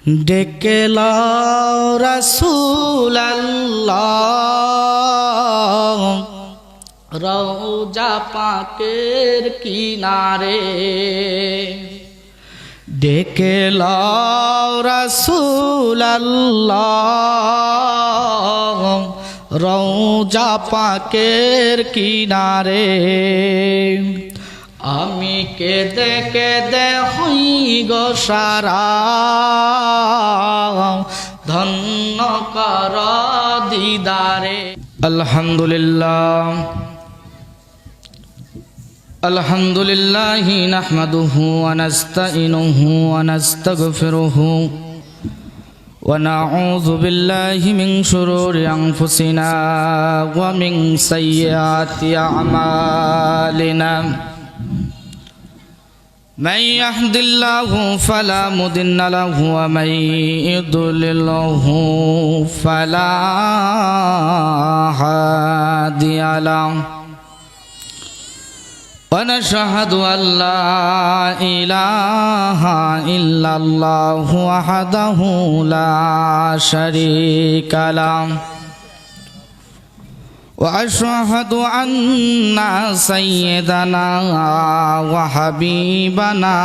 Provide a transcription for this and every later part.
ডেকে লও রাসূলুল্লাহ রওজা পাকের কিনারে, ডেকে লও রাসূলুল্লাহ রওজা পাকের কিনারে। আমি কেঁদে কেঁদে হই গো সারা, ধন্য কর দিদারে। আলহামদুলিল্লাহ আলহামদুলিল্লাহি নাহমাদুহু ওয়া নাস্তাইনুহু ওয়া নাস্তাগফিরুহু ওয়া নাউযু বিল্লাহি মিন শুরুরি আনফুসিনা ওয়া মিন সাইয়্যাতি আমালিনা। من يهد الله فلا مضل له ومن يضلله فلا هادي له، ونشهد أن لا إله إلا الله وحده لا شريك له، وأشهد أن سيدنا وحبيبنا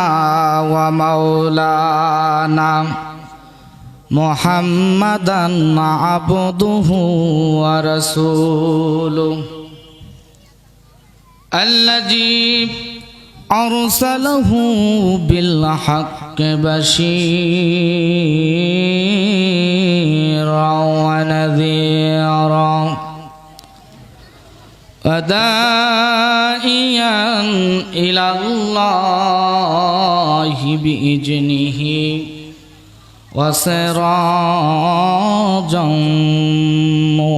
ومولانا محمدا عبده ورسوله الذي أرسله بالحق بشيرا ونذيرا وداعيا إلى الله بإذنه وسراجا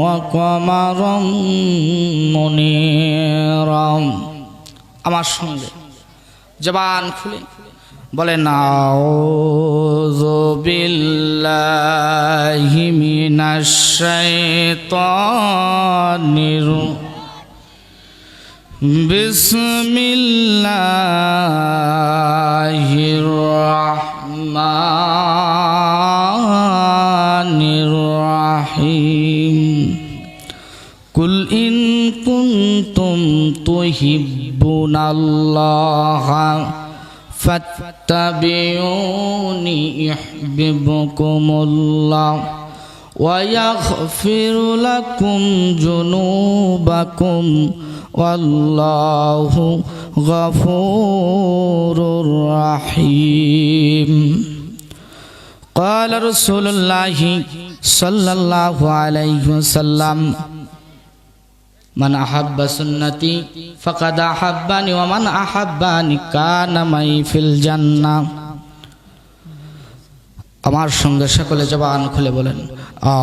وقمرا منيرا। আমার সঙ্গে জবান খুলে বলেন আউযু বিল্লাহি মিনাশ শাইতানির বিসমিল্লাহির রহমানির রহিম। কুল ইন কুনতুম তুহিব্বুনাল্লাহা ফাত্তাবিউনি ইউহিব্বুকুমুল্লাহ ওয়া ইয়াগফির লাকুম যুনুবাকুম ওয়াল্লাহু গফুরুর রহিম। ক্বালা রাসূলুল্লাহি সাল্লাল্লাহু আলাইহি ওয়াসাল্লাম মান আহাব্বা সুন্নতি ফাকাদ আহাব্বানি ওয়া মান আহাব্বানি কানা মাই ফিল জান্নাহ। আমার সঙ্গে সকলে জবান খুলে বলেন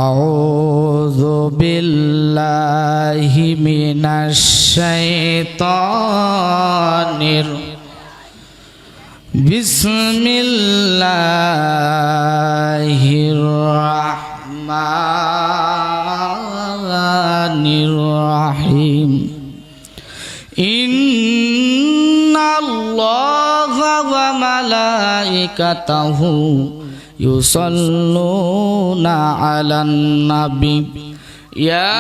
আউযু বিল্লাহি মিনাশ শাইতানির বিসমিল্লাহির রহমানির রহিম। ইন্নাল্লাহা ওয়া মালাইকাতাহু ইউসাল্লুনা আলান নাবী ইয়া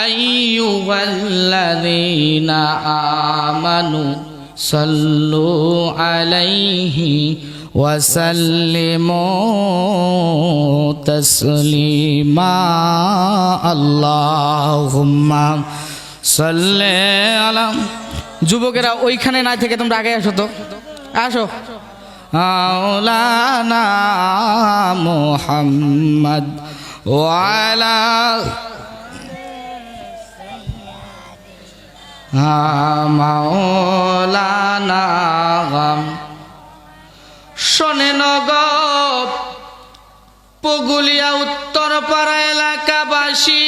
আইয়ুহাল্লাযীনা আমানু সাল্লু আলাইহি ওয়া সাল্লিমু তাসলিমা। আল্লাহুম্মা সাল্লি আলা। যুবকেরা ওইখানে না থেকে তোমরা আগে আসো তো, আসো। মাওলানা মুহাম্মদ ওয়া আলা মাওলানা। শোনেন গো পগুলিয়া উত্তরপাড়া এলাকাবাসী,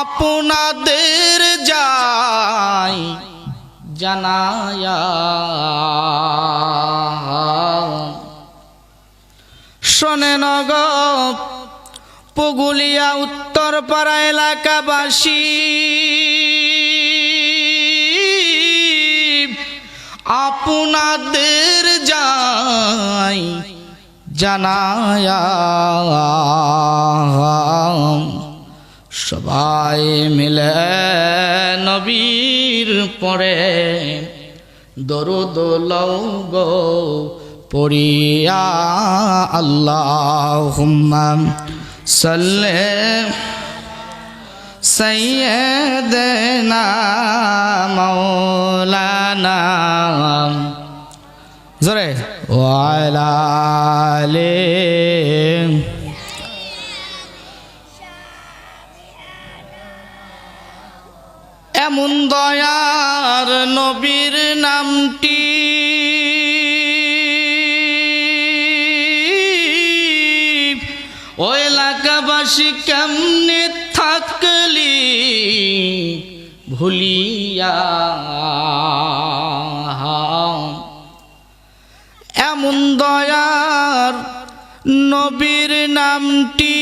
আপনাদের যাই জানায়া। শোনেন গো পগুলিয়া উত্তরপাড়া এলাকাবাসী, আপনাদের যাই জানায়া সবাই মিলে নবীর পরে দরুদ লওগো পড়িয়া আল্লাহুম্মা সাল্লি সাইয়্যিদানা মাওলানা জোরে ওয়া আলা আলি এমন দয়ার নবীর নামটি ওই এলাকাবাসী কেমনে থাকলি ভুলিয়া এমন দয়ার নবীর নামটি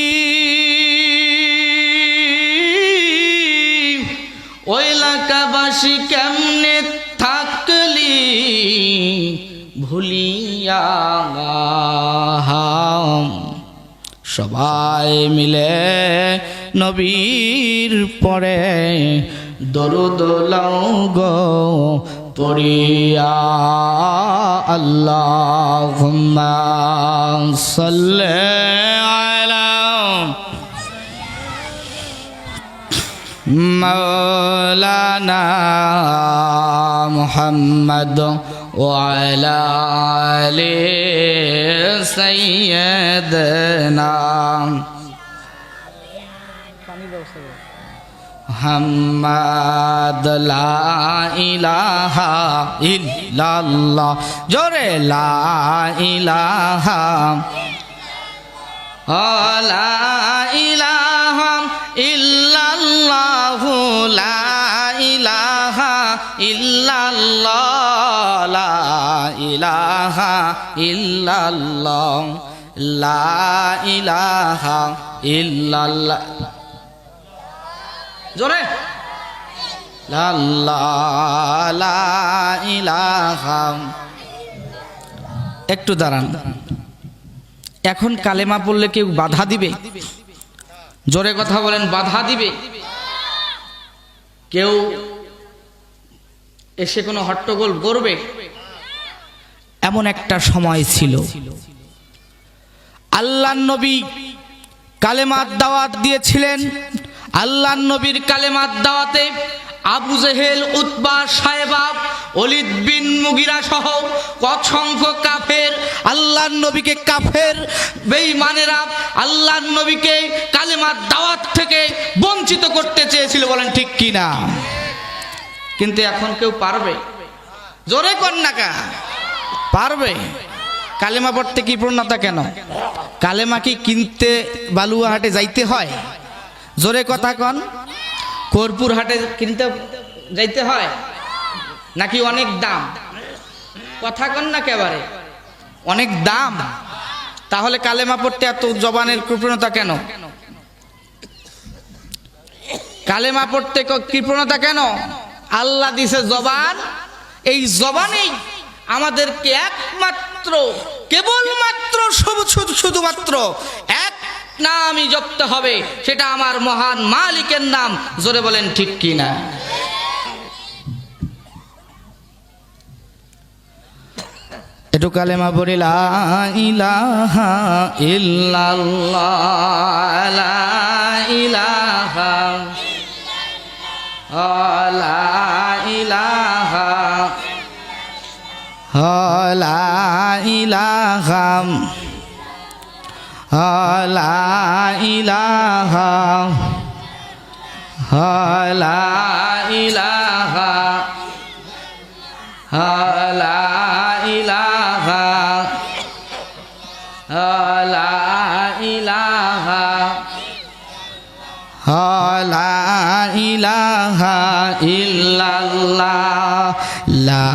ওই এলাকাবাসী কেমনে থাকলি ভুলিয়া সবাই মিলে নবীর পরে দরুদ লওগো পড়িয়া আল্লাহুম্মা সাল্লি আলা মাওলানা মুহাম্মদ ওয়া আলা আলি সাইয়্যিদানা মুহাম্মদ লা ইলাহা ইল্লাল্লাহ জোরে লা ইলাহা লা ইলাহা ইল্লাল্লাহু লা ইলাহা ইল্লাল্লাহ লা ইলাহা ইল্লাল্লাহ লা ইলাহা ইল্লাল্লাহ জোরে লা লা ইলাহা। একটু দাঁড়ান, এখন কালেমা পড়লে কেউ বাধা দিবে? জোরে কথা বলেন, বাধা দিবে? কেউ এসে কোনো হট্টগোল করবে? এমন একটা সময় ছিল আল্লাহর নবী কালেমার দাওয়াত দিয়েছিলেন। আল্লাহর নবীর কালেমার দাওয়াতে আবু জেহেল, উতবা, সায়বা, ওলীদ বিন মুগিরা সহ অসংখ্য কাফের আল্লাহর নবীকে, কাফের বেঈমানেরা আল্লাহর নবীকে কালেমার দাওয়াত থেকে বঞ্চিত করতে চেয়েছিল। বলেন ঠিক কি না? কিন্তু এখন কেউ পারবে? জোরে কন্যাকা পারবে? কালেমা পড়তে কি প্রণতা কেন? কালেমা কি কিনতে বালুয়াহাটে যাইতে হয়? জোরে কথা কন। কর্পূর হাটে কিনতে যাইতে হয় নাকি অনেক দাম? কথা কন না, একেবারে অনেক দাম। তাহলে কালেমা পড়তে এত জবানের কৃপণতা কেন? কালেমা পড়তে কৃপণতা কেন? আল্লাহ দিছে জবান, এই জবানেই আমাদেরকে একমাত্র, কেবলমাত্র, শুধুমাত্র এক নামই জপতে হবে, সেটা আমার মহান মালিকের নাম। জোরে বলেন ঠিক কি না? একটু কালেমা পড়ি, লা ইলাহা ইল্লাল্লাহ, লা ইলাহা, লা ইলাহা, লা ইলাহা, লা ইলাহা, লা ইলাহা, লা ইলাহা, লা ইলাহা, লা ইলাহা ইল্লাল্লাহ, লা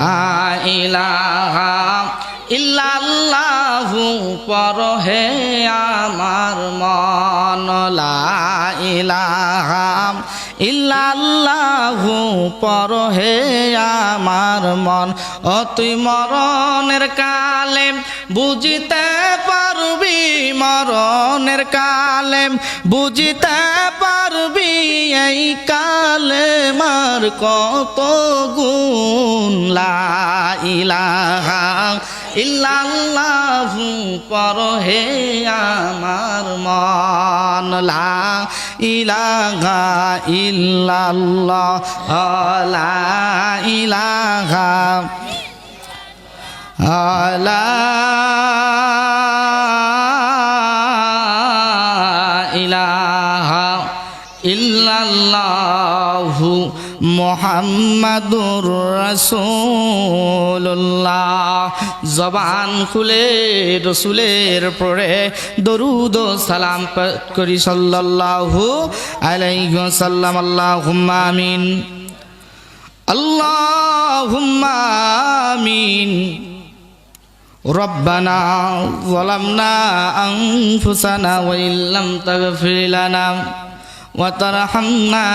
ইলাহা ইল্লাল্লাহু পরহে আমার মন, লা ইলাহা ইল্লাল্লাহু পর হে আমার মন, ও তুই মরণের কালে বুঝিতে পারবি, মরণের কালে বুঝিতে পারবি এই কালেমার কত গুণ। লা ইলাহা ইল্লাল্লাহু পর হে আমার মন, লা ইলাহা ইল্লাল্লাহ, লা ইলাহা লা ইলাহা ইল্লাল্লাহু মুহাম্মাদুর রাসূলুল্লাহ। জবান খুলে রসুলের পরে দরুদ ও সালাম করি সাল্লাল্লাহু আলাইহি ওয়াসাল্লাম। আল্লাহুম্মা আমিন, আল্লাহুম্মা আমিন। রব্বানা যালামনা আনফুসানা ওয়া ইল্লাম তাগফির লানা ওয়া তারহামনা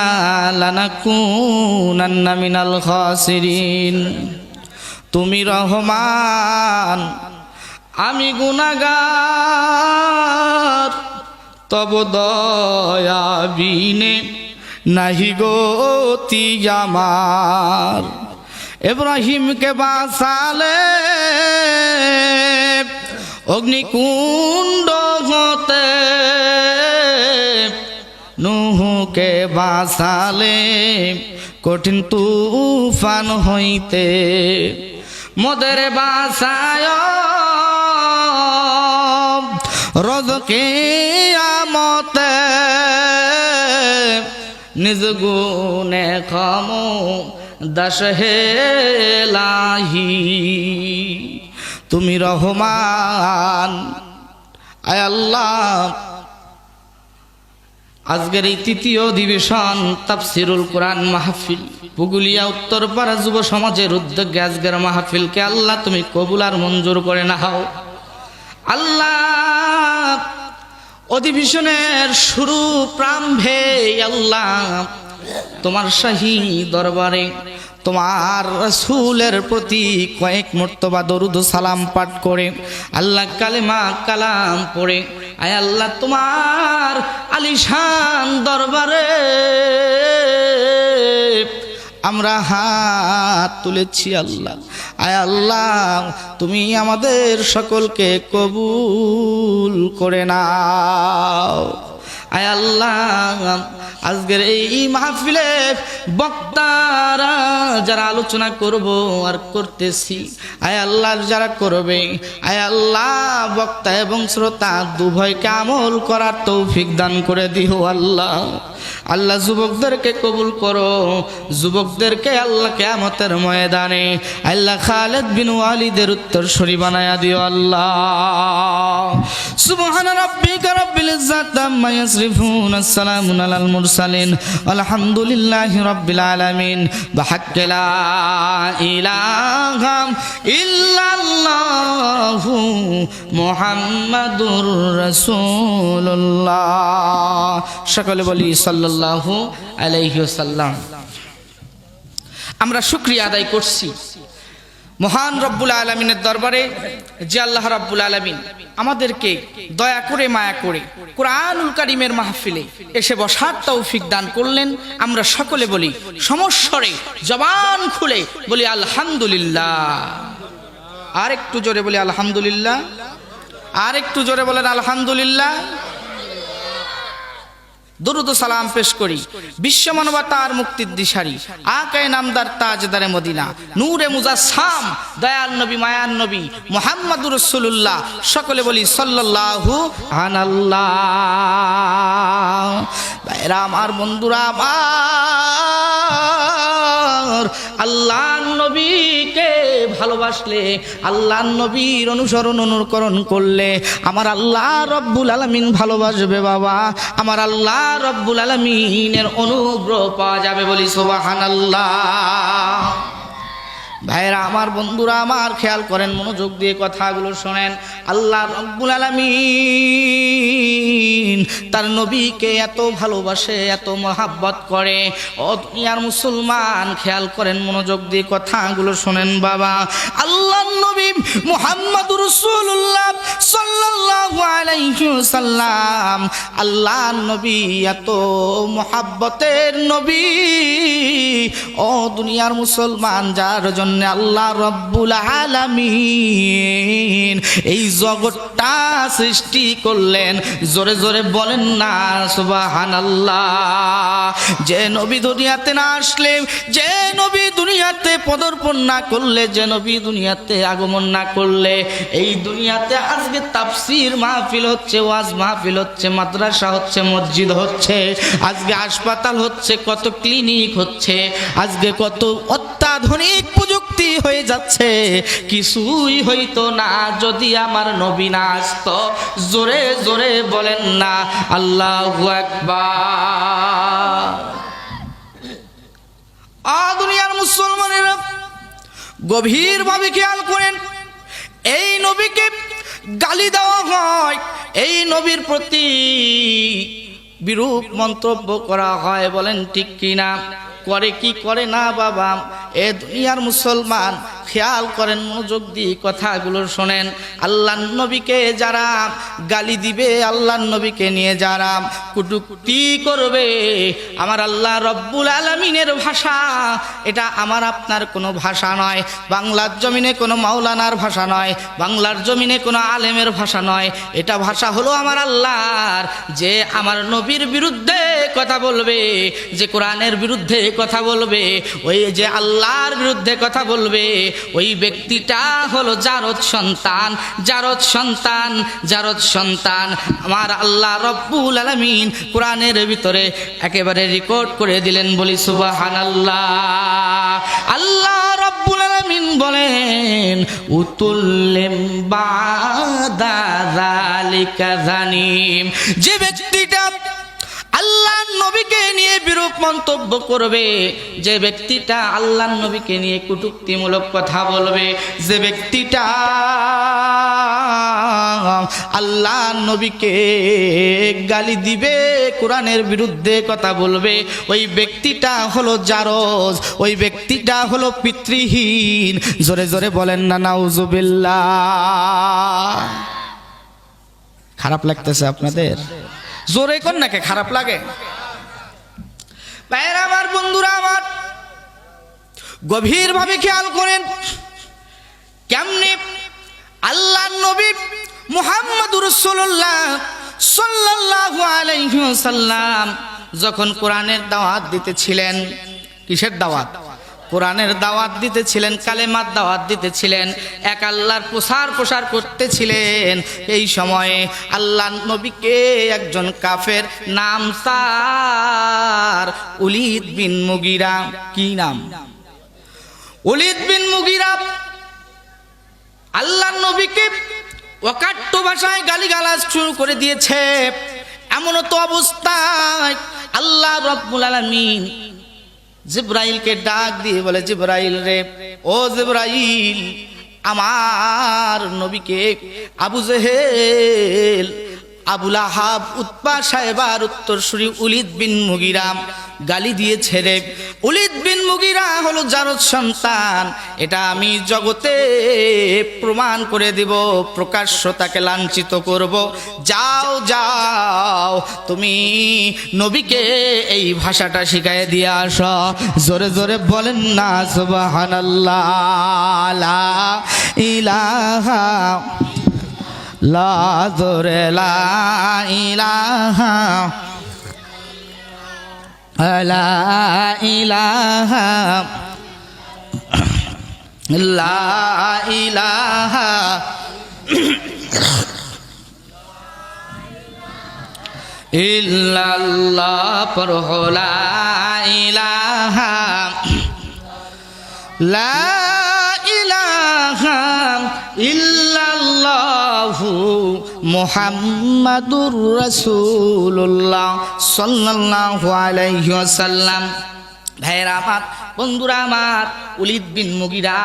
লানাকুনান্না মিনাল খাসিরিন। তুমি রহমান, আমি গুনাহগার, তব দয়া বিনে নাহি গতি আমার। ইব্রাহিমকে বাঁচালে অগ্নিকুণ্ড হতে, নুহকে বাঁচালে কঠিন তুফান হইতে, মোদের বাঁচায় রোজ কিয়ামতে, নিজ গুণে ক্ষম দাস হে লাহি। তুমি রহমান, আয় আল্লাহ। আজকের এই তৃতীয় অধিবেশন তাফসিরুল কোরআন মাহফিল পুগুলিয়া উত্তরপাড়া যুব সমাজের উদ্যোগে আজকের মাহফিলকে আল্লাহ তুমি কবুল আর মঞ্জুর করে নাও। আল্লাহ, অধিবেশনের শুরু প্রারম্ভে আল্লাহ তোমার শাহী দরবারে তোমার রাসূলের প্রতি কয়েক মর্তবা দরুদ সালাম পাঠ করে আল্লাহ কালেমা কালাম পড়ে আয় আল্লাহ তোমার আলিশান দরবারে আমরা হাত তুলেছি। আল্লাহ, আয় আল্লাহ তুমি আমাদের সকলকে কবুল করে নাও। আয় আল্লাহ, আজকের এই মাহফিলে বক্তারা যারা আলোচনা করব আর করতেছি, আয় আল্লাহ যারা করবে, আয় আল্লাহ বক্তা এবং শ্রোতা দুভয়কে আমল করার তৌফিক দান করে দিও। আল্লাহ, আল্লাহ যুবকদেরকে কবুল করো, যুবকদেরকে আল্লাহ কিয়ামতের ময়দানে আল্লাহ খালিদ বিন ওয়ালিদের উত্তরসূরি বানায়া দিও। আল্লাহ, সুবহান রাব্বিকা রাব্বিল ইজ্জাতি আম্মা ইয়াসিফুন, আসসালামু আলাল মুরসালিন, আলহামদুলিল্লাহি রাব্বিল আলামিন। বিহাক্কি লা ইলাহা ইল্লাল্লাহু মুহাম্মাদুর রাসূলুল্লাহ। সকলে বলি সাল্লাল্লাহু আলাইহি ওয়াসাল্লাম। আমরা শুকরিয়া আদায় করছি মহান রব্বুল আলামিনের দরবারে যে আল্লাহ রব্বুল আলামিন আমাদেরকে দয়া করে মায়া করে কোরআনুল কারীমের মাহফিলে এসে বসার তৌফিক দান করলেন। আমরা সকলে বলি সমস্বরে জবান খুলে বলি আলহামদুলিল্লাহ। আর একটু জোরে বলি আলহামদুলিল্লাহ, আর একটু জোরে বলেন আলহামদুলিল্লাহ। দরুদ ও সালাম পেশ করি বিশ্ব মানবতার মুক্তির দিশারি আকায়ে নামদার তাজদারে মদিনা নূরে মুজাসসাম দয়াল নবী মায়ার নবী মুহাম্মদুর রাসূলুল্লাহ। সকলে বলি সাল্লাল্লাহু আলাইহি। ভাইরা আমার, বন্ধুরা আমার, আল্লাহর নবীকে ভালোবাসলে, আল্লাহর নবীর অনুসরণ অনুকরণ করলে আমার আল্লাহ রব্বুল আলামিন ভালোবাসবে। বাবা, আমার আল্লাহ রব্বুল আলামিনের অনুগ্রহ পাওয়া যাবে। বলি সুবহানাল্লাহ। ভাইরা আমার, বন্ধুরা আমার, খেয়াল করেন, মনোযোগ দিয়ে কথাগুলো শোনেন। আল্লাহ রাব্বুল আলামিন তার নবীকে এত ভালোবাসে, এত মহাব্বত করে। ও দুনিয়ার মুসলমান, খেয়াল করেন, মনোযোগ দিয়ে কথাগুলো শোনেন বাবা। আল্লাহর নবী মুহাম্মদুর রাসূলুল্লাহ সাল্লাল্লাহু আলাইহি ওয়াসাল্লাম, আল্লাহর নবী এত মহাব্বতের নবী। ও দুনিয়ার মুসলমান, যার জন্য আল্লাহ রাব্বুল আলামিন এই জগৎটা সৃষ্টি করলেন। জোরে জোরে বলেন না সুবহানাল্লাহ। যে নবী দুনিয়াতে না আসলে, যে নবী দুনিয়াতে পদার্পণ না করলে, যে নবী দুনিয়াতে আগমন না করলে, এই দুনিয়াতে আজকে তাফসীর মাহফিল হচ্ছে, ওয়াজ মাহফিল হচ্ছে, মাদ্রাসা হচ্ছে, মসজিদ হচ্ছে, আজকে হাসপাতাল হচ্ছে, কত ক্লিনিক হচ্ছে, আজকে কত অত্যাধুনিক প্রযুক্তি হয়ে যাচ্ছে। কিছুই হইতো না যদি আমার নবী না আসতো। জোরে জোরে বলেন না আল্লাহু আকবার। দুনিয়ার মুসলমানেরা গভীরভাবে খেয়াল করেন, এই নবীকে গালি দেওয়া হয়, এই নবীর প্রতি বিরূপ মন্তব্য করা হয়। বলেন ঠিক কিনা? করে কি করে না বাবা? এ দুনিয়ার মুসলমান, খেয়াল করেন, মনোযোগ দিয়ে কথাগুলো শোনেন। আল্লাহর নবীকে যারা গালি দিবে, আল্লাহর নবীকে নিয়ে যারা কটূক্তি করবে, আমার আল্লাহ রব্বুল আলামিনের ভাষা, এটা আমার আপনার কোনো ভাষা নয়। বাংলার জমিনে কোনো মাওলানার ভাষা নয়, বাংলার জমিনে কোনো আলেমের ভাষা নয়। এটা ভাষা হলো আমার আল্লাহর। যে আমার নবীর বিরুদ্ধে কথা বলবে, যে কোরআনের বিরুদ্ধে কথা বলবে, ওই যে আল্লাহর বিরুদ্ধে কথা বলবে, ওই ব্যক্তিটা হলো জারদ সন্তান, জারদ সন্তান, জারদ সন্তান। আমার আল্লাহ রব্বুল আলামিন কোরআনের ভিতরে একেবারে রেকর্ড করে দিলেন। বলি সুবহানাল্লাহ। আল্লাহ রব্বুল আলামিন বলেন, উতুল্লিম বাদা যালিকা জানিম। যে ব্যক্তিটা আল্লাহর নবীকে নিয়ে বিরূপ মন্তব্য করবে, যে ব্যক্তিটা আল্লাহর নবীকে নিয়ে কটূক্তিমূলক কথা বলবে, যে ব্যক্তিটা আল্লাহর নবীকে গালি দিবে, কোরআনের বিরুদ্ধে কথা বলবে, ওই ব্যক্তিটা হলো জারজ, ওই ব্যক্তিটা হলো পিতৃহীন। জোরে জোরে বলেন না নাউজুবিল্লাহ। খারাপ লাগতেছে আপনাদের? জোরে কোন নাকি খারাপ লাগে? ভাইরা আমার, বন্ধুরা আমার, গভীরভাবে খেয়াল করেন, কেমনে আল্লাহর নবী মুহাম্মদুর রাসূলুল্লাহ সাল্লাল্লাহু আলাইহি ওয়াসাল্লাম যখন কোরআনের দাওয়াত দিতেছিলেন। কিসের দাওয়াত? কোরআনের দাওয়াত দিতেছিলেন, কালেমার দাওয়াত দিতেছিলেন, এক আল্লাহর প্রসার করতেছিলেন। এই সময়ে আল্লাহর নবীকে একজন কাফের, নাম তার ওলীদ বিন মুগীরা। কি নাম? ওলীদ বিন মুগীরা আল্লাহর নবীকে অকাট্য ভাষায় গালিগালাজ শুরু করে দিয়েছে। এমন তো অবস্থায় আল্লাহ রাব্বুল আলামিন জিবরাইলকে ডাক দিয়ে বলে, জিবরাইল রে, ও জিবরাইল, আমার নবীকে আবু জেহেল, আবু লাহাব, উতবা সাহেবার উত্তরসূরি ওলীদ বিন মুগীরা গালি দিয়েছে রে। ওলীদ বিন মুগীরা হলো জারদ সন্তান, এটা আমি জগতে প্রমাণ করে দেব, প্রকাশ্য তাকে লাঞ্ছিত করব। যাও যাও, তুমি নবীকে এই ভাষাটা শিখায় দিয়ে আসো। জোরে জোরে বলেন না সুবহানাল্লাহ। লা ইলাহা লা জোরে লা ইলাহা লা ইলাহা লা ইলাহা ইল্লাল্লাহ পড়ো, লা ইলাহা লা ইলাহা ইল্লাল্লাহু মুহাম্মাদুর রাসূলুল্লাহ সাল্লাল্লাহু আলাইহি ওয়াসাল্লাম। ভাইয়েরা আমার, বন্ধুরা আমার, ওলীদ বিন মুগীরা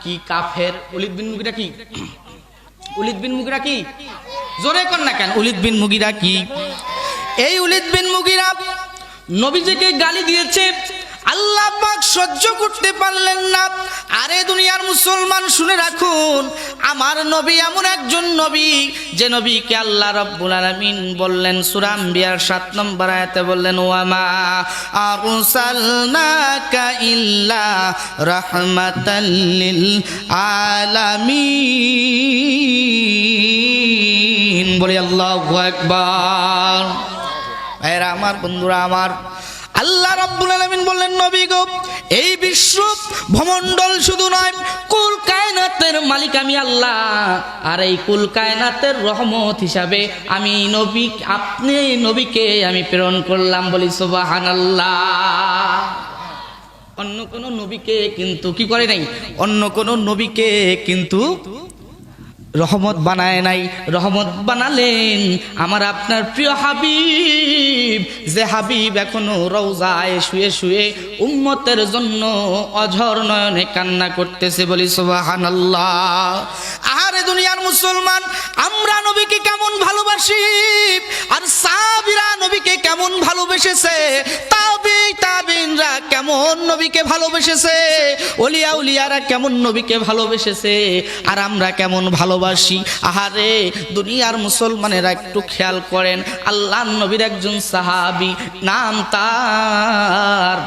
কি কাফের? ওলীদ বিন মুগীরা কি? ওলীদ বিন মুগীরা কি? জোরে কর না কেন? ওলীদ বিন মুগীরা কি? এই ওলীদ বিন মুগীরা নবীজিকে গালি দিয়েছে, আল্লাহ পাক সহ্য করতে পারলেন না। আরে দুনিয়ার মুসলমান শুনে রাখুন, আমার নবী এমন একজন নবী যে নবীকে আল্লাহ রাব্বুল আলামিন বললেন সূরা আম্বিয়ার 7 নম্বর আয়াতে বললেন, ওয়া মা আরসালনাকা ইল্লা রাহমাতাল লিল আলামিন। বলি আল্লাহু আকবার। ভাইরা আমার, বন্ধুরা আমার, আল্লাহ রাব্বুল আলামিন বললেন, নবী গো, এই বিশ্ব ভূমণ্ডল শুধু নয়, কুল কায়নাতের মালিক আমি আল্লাহ, আর এই কুল কায়নাতের রহমত হিসাবে আমি নবী, আপনি নবীকে আমি প্রেরণ করলাম। বলি সুবহানাল্লাহ। অন্য কোন নবীকে কিন্তু কি করে নাই? অন্য কোন নবীকে কিন্তু রহমত বানায় নাই। রহমত বানালেন আমার আপনার প্রিয় হাবিব, যে হাবিব এখনো রওজায় শুয়ে শুয়ে উম্মতের জন্য অঝর নয়নে কান্না করতেছে। বলি সুবহানাল্লাহ। আরে দুনিয়ার মুসলমান, আমরা নবীকে কেমন ভালোবাসি, আর সাহাবীরা নবীকে কেমন ভালোবেসেছে, তাবিঈনরা কেমন নবীকে ভালোবেসেছে, ওলিয়া উলিয়ারা কেমন নবীকে ভালোবেসেছে, আর আমরা কেমন ভালোবাসি। আহারে দুনিয়ার মুসলমানেরা একটু খেয়াল করেন, আল্লাহর নবীর একজন সাহাবী, নাম তার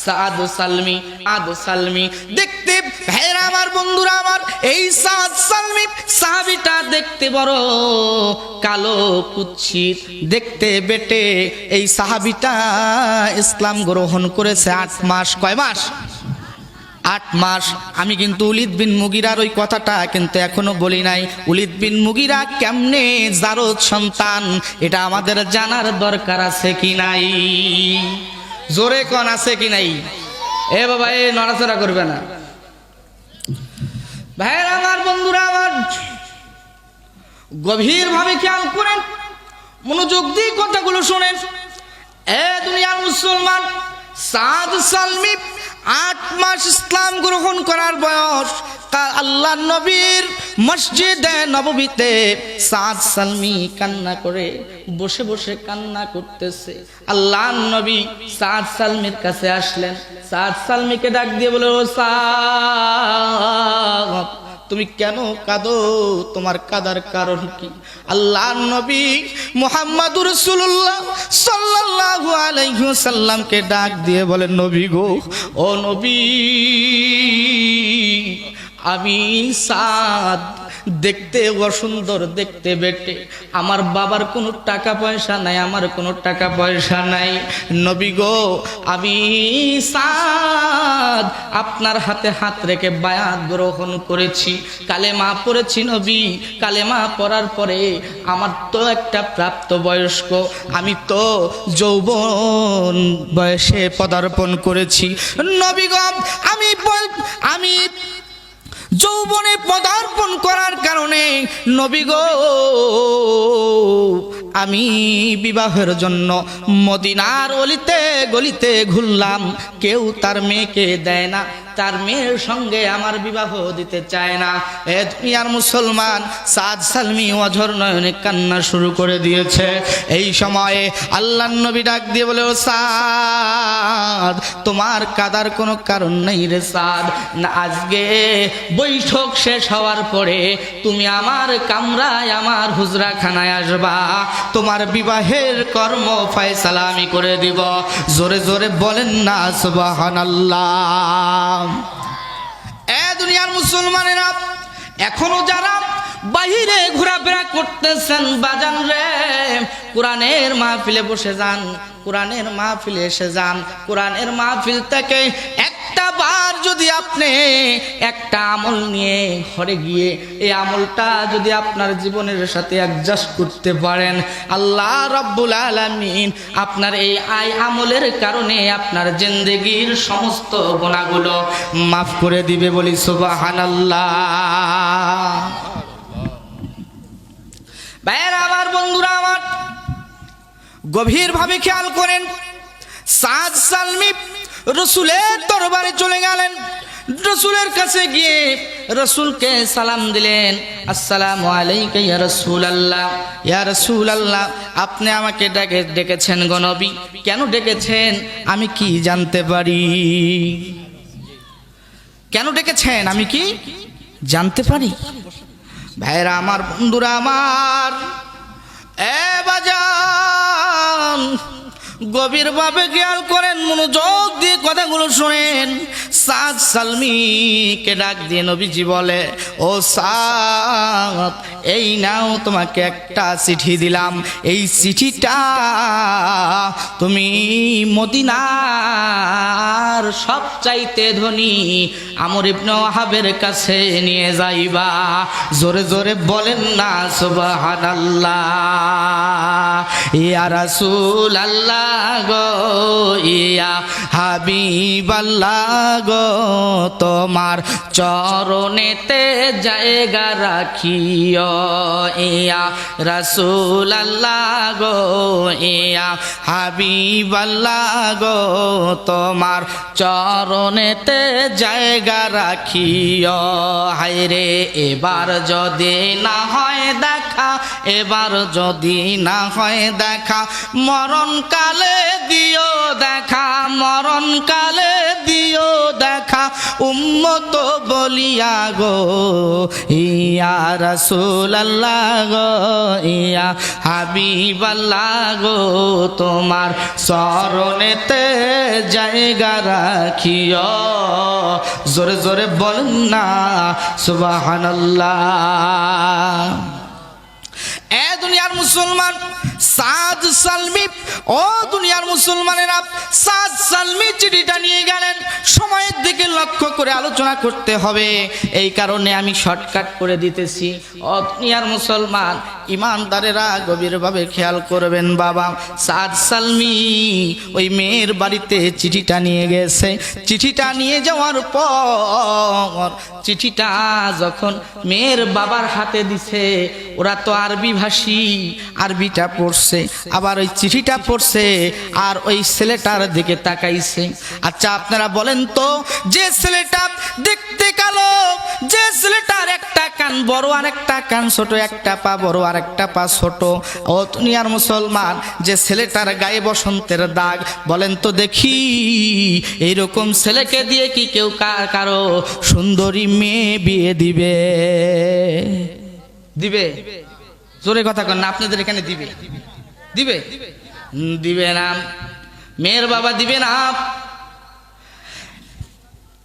সাদ সালমি। দেখতে ভাইরা আমার, বন্ধুরা আমার, এই সাদ সালমি সাহাবীটা দেখতে বড় কালো কুৎসিত, দেখতে বেটে। এই সাহাবীটা ইসলাম গ্রহণ করেছে 8 মাস। কয় মাস? 8 মাস। আমি কিন্তু ওলীদ বিন মুগীরার ওই কথাটা কিন্তু এখনো বলি নাই। ওলীদ বিন মুগীরা কেমনে জারদ সন্তান, এটা আমাদের জানার দরকার আছে কি নাই? জোরে কোন আছে কি নাই? এ বাবা, এ নড়াচড়া করবে না। ভাইয়েরা আমার, বন্ধুরা আমার, গভীর ভাবে খেয়াল করেন, মনোযোগ দিয়ে কথাগুলো শোনেন। এ দুনিয়ার মুসলমান, সাদ সালমি 8 মাস ইসলাম গ্রহণ করার বয়স। আল্লাহর নবীর মসজিদে নববীতে সাদ সালমি কান্না করে বসে বসে কান্না করতেছে। আল্লাহর নবী সাদ সালমির কাছে আসলেন। সাদ সালমিকে ডাক দিয়ে বলে, ও সাদ, তুমি কেন কাঁদো? তোমার কাঁদার কারণ কি? আল্লাহর নবী মুহাম্মদুর রাসূলুল্লাহ সাল্লাল্লাহু আলাইহি ওয়াসাল্লামকে ডাক দিয়ে বলেন, নবী গো, ও নবী, আমি সাদ দেখতে অসুন্দর, দেখতে বেটে, আমার বাবার কোনো টাকা পয়সা নাই, আমার কোনো টাকা পয়সা নাই। নবী গো, আমি সাদ আপনার হাতে হাত রেখে বায়াত গ্রহণ করেছি, কালেমা পড়েছি। নবী, কালেমা পড়ার পরে আমার তো একটা প্রাপ্ত বয়স্ক, আমি তো যৌবন বয়সে পদার্পণ করেছি। নবী গো, আমি যৌবনে পদার্পণ করার কারণে নবী গো, আমি বিবাহের জন্য মদিনার অলিতে গলিতে ঘুরলাম, কেউ তার মেয়েকে দেয় না, তার মেয়ের সঙ্গে আমার বিবাহ দিতে চায় না। এ দুনিয়ার মুসলমান, সাদ সালমি অঝর নয়নে কান্না শুরু করে দিয়েছে। এই সময়ে আল্লাহর নবী ডাক দিয়ে বলে, ও সাদ, তোমার কাদার কোনো কারণ নেই রে সাদ। না, আজকে বৈঠক শেষ হওয়ার পরে তুমি আমার কামরায়, আমার হুজরাখানায় আসবা, তোমার বিবাহের কর্ম ফয়সালা আমি করে দিব। জোরে জোরে বলেন না সুবহানাল্লাহ। এ দুনিয়ার মুসলমানেরা, এখনো যারা বাহিরে ঘোরাফেরা করতেছেন, বাজান রে, কোরআনের মাহফিলে বসে যান, কোরআনের মাহফিলে এসে যান। কোরআনের মাহফিল থেকে একটা বার যদি আপনি একটা আমল নিয়ে ঘরে গিয়ে এই আমলটা যদি আপনার জীবনের সাথে অ্যাডজাস্ট করতে পারেন, আল্লাহ রাব্বুল আলামিন আপনার এই আমলের কারণে আপনার জিন্দেগির সমস্ত গুনাহগুলো মাফ করে দিবে। বলি সুবহানাল্লাহ। ভাইয়েরা আমার, বন্ধুরা আমার, গভীরভাবে খেয়াল করেন, সাদ সালমি রসুলের দরবারে চলে গেলেন। রসুলের কাছে গিয়ে রসুলকে সালাম দিলেন, আসসালামু আলাইকা ইয়া রাসূলুল্লাহ। ইয়া রাসূলুল্লাহ, আপনি আমাকে ডেকেছেন গো নবী, কেন ডেকেছেন আমি কি জানতে পারি? কেন ডেকেছেন আমি কি জানতে পারি? ভাইরা আমার, বন্ধুরা আমার, এ বাজান, গভীরভাবে খেয়াল করেন, মনোযোগ দিয়ে কথাগুলো শোনেন। সাদ সালমিকে ডাক দিয়ে নবীজি বলে, ও সাদ, এই নাও তোমাকে একটা চিঠি দিলাম, এই চিঠিটা তুমি মদিনার সবচাইতে ধনী আমর ইবনে ওয়াহাবের কাছে নিয়ে যাইবা। জোরে জোরে বলেন না সুবহানাল্লাহ। ইয়া রাসূলুল্লাহ গো, ইয়া হাবিবাল্লাহ গো, তোমার চরণেতে জায়গা রাখিও। ইয়া রাসূলুল্লাহ গো, ইয়া হাবিবাল্লাহ গো, তোমার চরণেতে জায়গা রাখিও। হায়রে এবার যদি না হয় দেখা, এবার যদি না হয় দেখা, মরণকালে দিও দেখা, মরণকালে দিও দেখা, উম্মত বলিয়া গো। ইয়া রাসূলুল্লাহ গো, ইয়া হাবিবাল্লাহ গো, তোমার চরণেতে জায়গা রাখিও। জোরে জোরে বলেন না সুবহানাল্লাহ। এ দুনিয়ার মুসলমান, সাদ সালমি, ও দুনিয়ার মুসলমানেরা, সাদ সালমি চিঠিটা নিয়ে গেলেন। সময়ের দিকে লক্ষ্য করে আলোচনা করতে হবে, এই কারণে আমি শর্টকাট করে দিতেছি। ও দুনিয়ার মুসলমান, ইমানদারেরা গভীরভাবে খেয়াল করবেন। বাবা, সাদ সালমি ওই মেয়ের বাড়িতে চিঠিটা নিয়ে গেছে। চিঠিটা নিয়ে যাওয়ার পর চিঠিটা যখন মেয়ের বাবার হাতে দিছে, ওরা তো আরবি ভাষী, আরবিটা পড়ছে, আবার ওই চিঠিটা পড়ছে, আর ওই ছেলেটার দিকে তাকাইছে। আচ্ছা আপনারা বলেন তো, যে ছেলেটা দেখতে কালো, যে ছেলেটার একটা কান বড় আর একটা কান ছোট, একটা পা বড় আর একটা পা ছোট, ও দুনিয়ার মুসলমান, যে ছেলেটার গায়ে বসন্তের দাগ, বলেন তো দেখি এইরকম ছেলেকে দিয়ে কি কেউ কারো সুন্দরী মেয়ে বিয়ে দিবে? দিবে? জোরে কথা কন না, আপনাদের এখানে দিবে? দিবে? দিবে না। মেয়ের বাবা দিবে না।